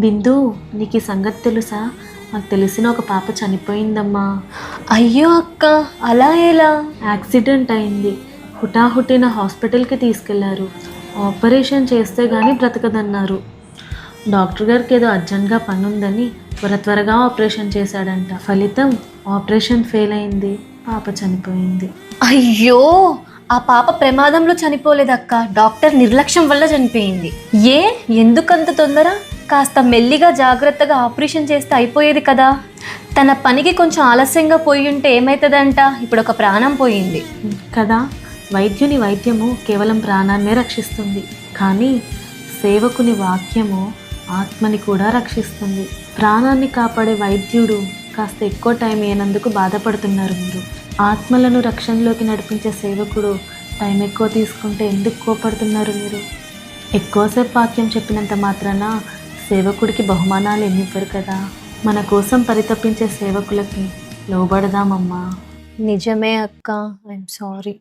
బిందు, నీకు ఈ సంగతి తెలుసా? నాకు తెలిసిన ఒక పాప చనిపోయిందమ్మా. అయ్యో అక్క, అలా ఎలా? యాక్సిడెంట్ అయింది. హుటాహుటిన హాస్పిటల్కి తీసుకెళ్లారు. ఆపరేషన్ చేస్తే కానీ బ్రతకదన్నారు. డాక్టర్ గారికి ఏదో అర్జెంట్గా పని ఉందని త్వరగా ఆపరేషన్ చేశాడంట. ఫలితం ఆపరేషన్ ఫెయిల్ అయింది. పాప చనిపోయింది. అయ్యో, ఆ పాప ప్రమాదంలో చనిపోలేదక్క, డాక్టర్ నిర్లక్ష్యం వల్ల చనిపోయింది. ఎందుకంత తొందర? కాస్త మెల్లిగా జాగ్రత్తగా ఆపరేషన్ చేస్తే అయిపోయేది కదా. తన పనికి కొంచెం ఆలస్యంగా పోయి ఉంటే ఏమవుతుందంట? ఇప్పుడు ఒక ప్రాణం పోయింది కదా. వైద్యుని వైద్యము కేవలం ప్రాణాన్నే రక్షిస్తుంది, కానీ సేవకుని వాక్యము ఆత్మని కూడా రక్షిస్తుంది. ప్రాణాన్ని కాపాడే వైద్యుడు కాస్త ఎక్కువ టైం అయినందుకు బాధపడుతున్నారు మీరు. ఆత్మలను రక్షణలోకి నడిపించే సేవకుడు టైం ఎక్కువ తీసుకుంటే ఎందుకు కోపడుతున్నారు మీరు? ఎక్కువసేపు వాక్యం చెప్పినంత మాత్రాన సేవకుడికి బహుమానాలు ఏమివ్వరు కదా. మన కోసం పరితపించే సేవకులకి లోబడదామమ్మా. నిజమే అక్క, ఐఎమ్ సారీ.